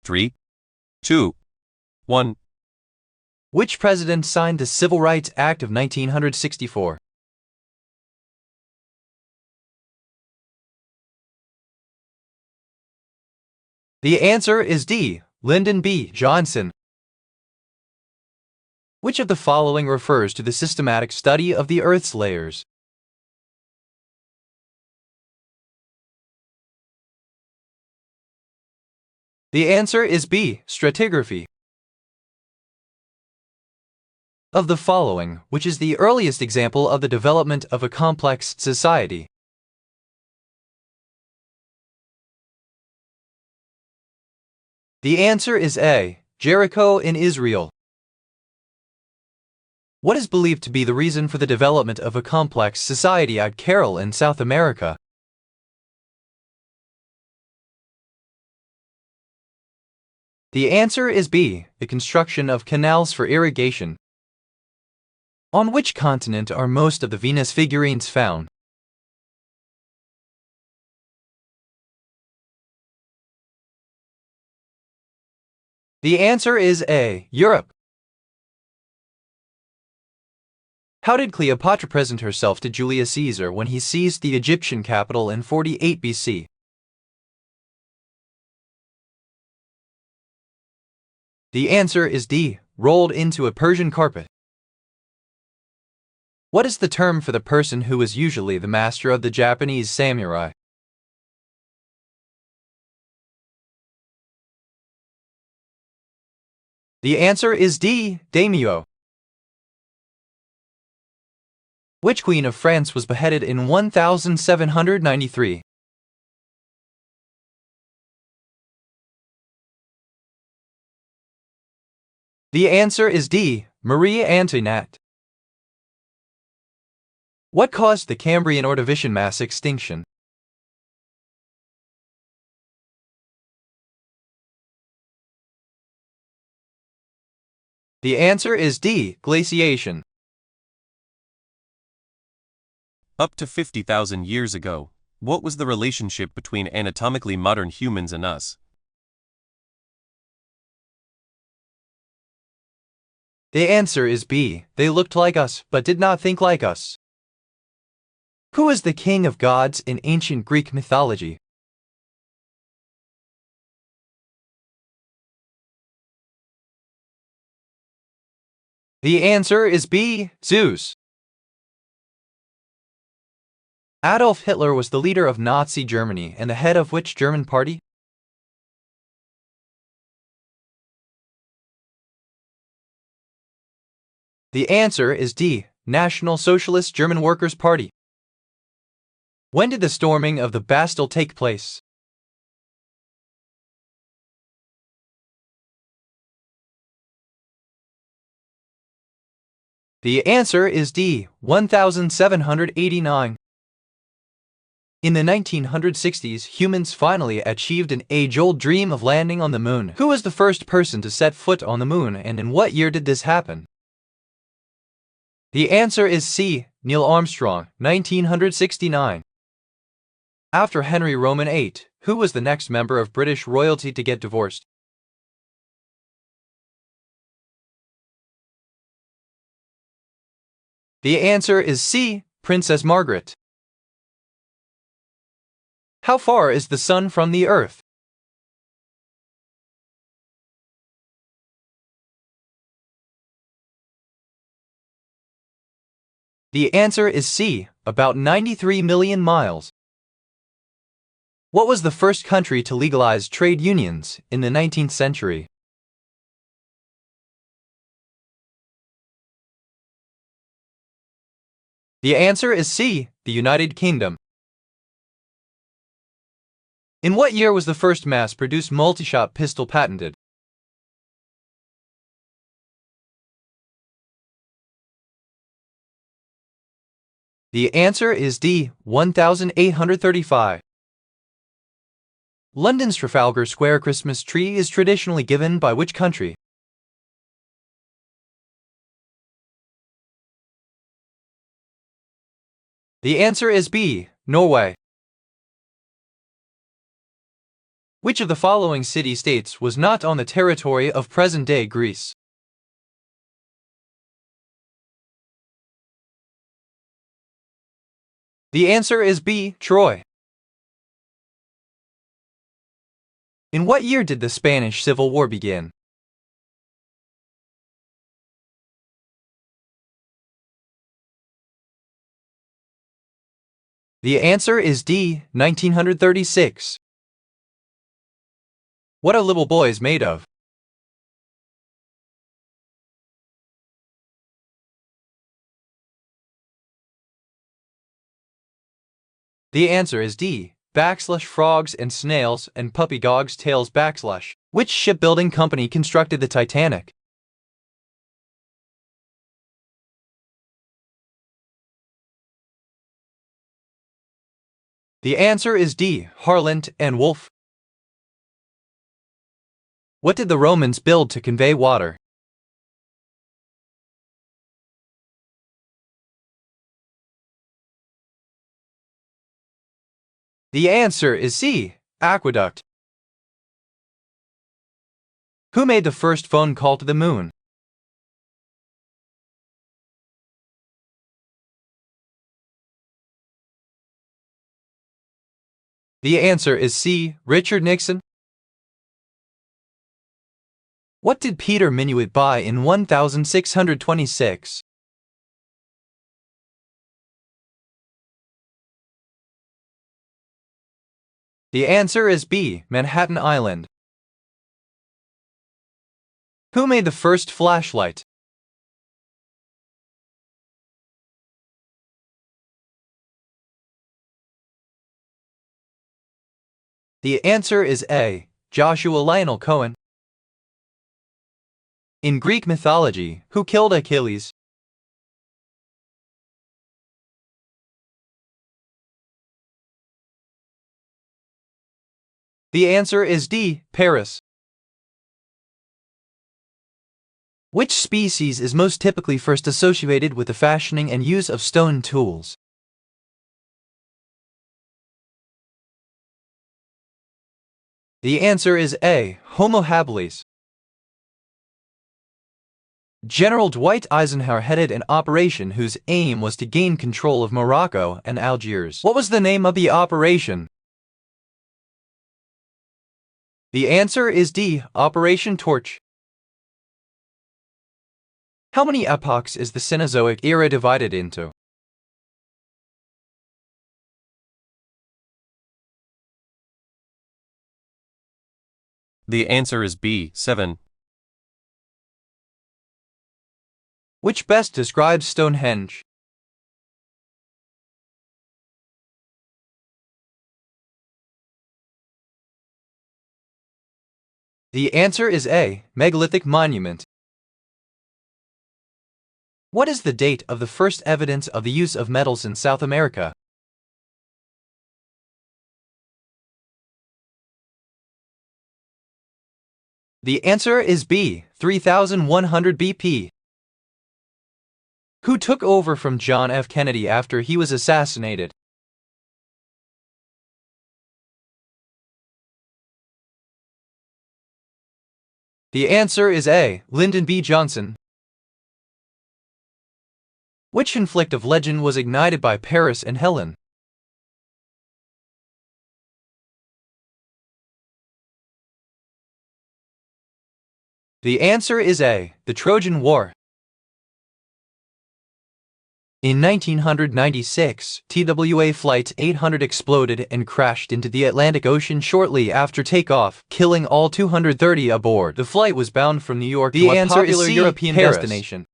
3, 2, 1. Which president signed the Civil Rights Act of 1964? The answer is D. Lyndon B. Johnson. Which of the following refers to the systematic study of the Earth's layers? The answer is B. Stratigraphy. Of the following, which is the earliest example of the development of a complex society? The answer is A. Jericho in Israel. What is believed to be the reason for the development of a complex society at Carroll in South America? The answer is B. The construction of canals for irrigation. On which continent are most of the Venus figurines found? The answer is A. Europe. How did Cleopatra present herself to Julius Caesar when he seized the Egyptian capital in 48 BC? The answer is D. Rolled into a Persian carpet. What is the term for the person who is usually the master of the Japanese samurai? The answer is D. Daimyo. Which queen of France was beheaded in 1793? The answer is D. Marie Antoinette. What caused the Cambrian Ordovician mass extinction? The answer is D. Glaciation. Up to 50,000 years ago, what was the relationship between anatomically modern humans and us? The answer is B. They looked like us, but did not think like us. Who is the king of gods in ancient Greek mythology? The answer is B. Zeus. Adolf Hitler was the leader of Nazi Germany and the head of which German party? The answer is D. National Socialist German Workers' Party. When did the storming of the Bastille take place? The answer is D. 1789. In the 1960s, humans finally achieved an age-old dream of landing on the moon. Who was the first person to set foot on the moon, and in what year did this happen? The answer is C. Neil Armstrong, 1969. After Henry Roman VIII, who was the next member of British royalty to get divorced? The answer is C. Princess Margaret. How far is the Sun from the Earth? The answer is C. About 93 million miles. What was the first country to legalize trade unions in the 19th century? The answer is C. The United Kingdom. In what year was the first mass-produced multi-shot pistol patented? The answer is D. 1835. London's Trafalgar Square Christmas tree is traditionally given by which country? The answer is B. Norway. Which of the following city-states was not on the territory of present-day Greece? The answer is B. Troy. In what year did the Spanish Civil War begin? The answer is D. 1936. What are little boys made of? The answer is D. Frogs and snails and puppy dogs tails . Which shipbuilding company constructed the Titanic? The answer is D. Harland and Wolff. What did the Romans build to convey water? The answer is C. Aqueduct. Who made the first phone call to the moon? The answer is C. Richard Nixon. What did Peter Minuit buy in 1626? The answer is B. Manhattan Island. Who made the first flashlight? The answer is A. Joshua Lionel Cohen. In Greek mythology, who killed Achilles? The answer is D. Paris. Which species is most typically first associated with the fashioning and use of stone tools? The answer is A. Homo habilis. General Dwight Eisenhower headed an operation whose aim was to gain control of Morocco and Algiers. What was the name of the operation? The answer is D. Operation Torch. How many epochs is the Cenozoic era divided into? The answer is B. 7. Which best describes Stonehenge? The answer is A. Megalithic monument. What is the date of the first evidence of the use of metals in South America? The answer is B. 3100 BP. Who took over from John F. Kennedy after he was assassinated? The answer is A. Lyndon B. Johnson. Which conflict of legend was ignited by Paris and Helen? The answer is A. The Trojan War. In 1996, TWA Flight 800 exploded and crashed into the Atlantic Ocean shortly after takeoff, killing all 230 aboard. The flight was bound from New York to a popular European destination.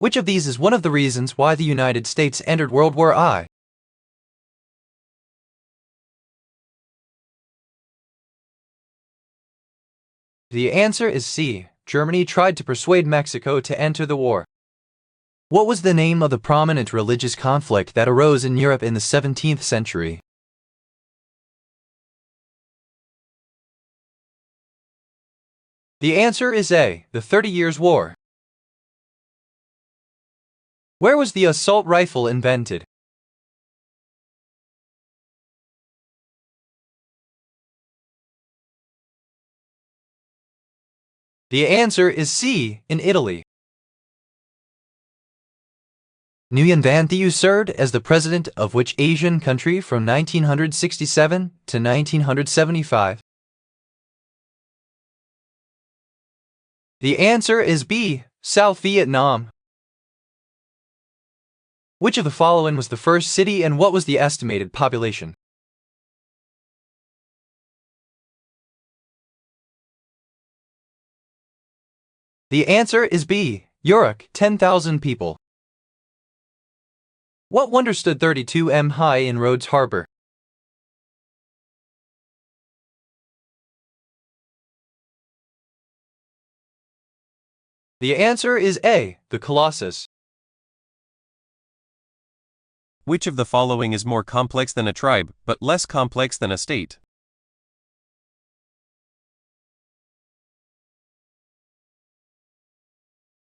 Which of these is one of the reasons why the United States entered World War I? The answer is C. Germany tried to persuade Mexico to enter the war. What was the name of the prominent religious conflict that arose in Europe in the 17th century? The answer is A. The 30 Years' War. Where was the assault rifle invented? The answer is C, in Italy. Nguyen Van Thieu served as the president of which Asian country from 1967 to 1975? The answer is B, South Vietnam. Which of the following was the first city and what was the estimated population? The answer is B, Uruk, 10,000 people. What wonder stood 32 m high in Rhodes Harbor? The answer is A, the Colossus. Which of the following is more complex than a tribe, but less complex than a state?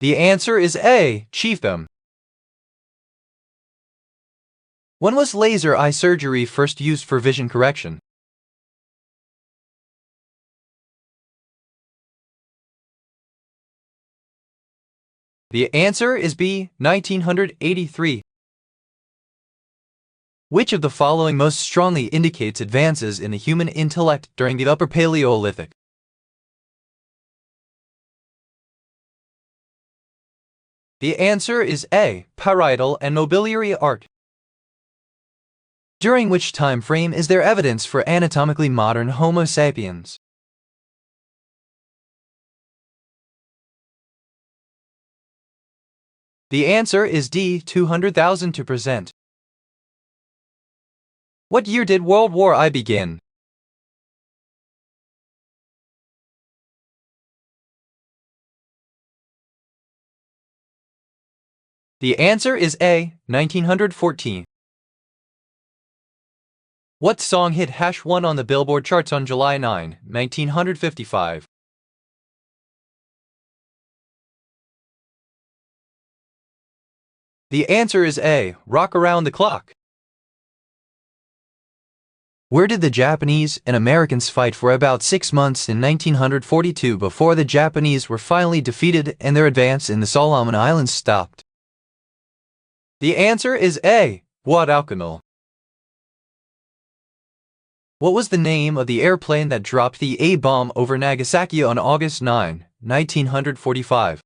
The answer is A, chiefdom. When was laser eye surgery first used for vision correction? The answer is B, 1983. Which of the following most strongly indicates advances in the human intellect during the Upper Paleolithic? The answer is A, parietal and mobiliary art. During which time frame is there evidence for anatomically modern Homo sapiens? The answer is D, 200,000 to present. What year did World War I begin? The answer is A, 1914. What song hit #1 on the Billboard charts on July 9, 1955? The answer is A, Rock Around the Clock. Where did the Japanese and Americans fight for about 6 months in 1942 before the Japanese were finally defeated and their advance in the Solomon Islands stopped? The answer is A, Guadalcanal. What was the name of the airplane that dropped the A-bomb over Nagasaki on August 9, 1945?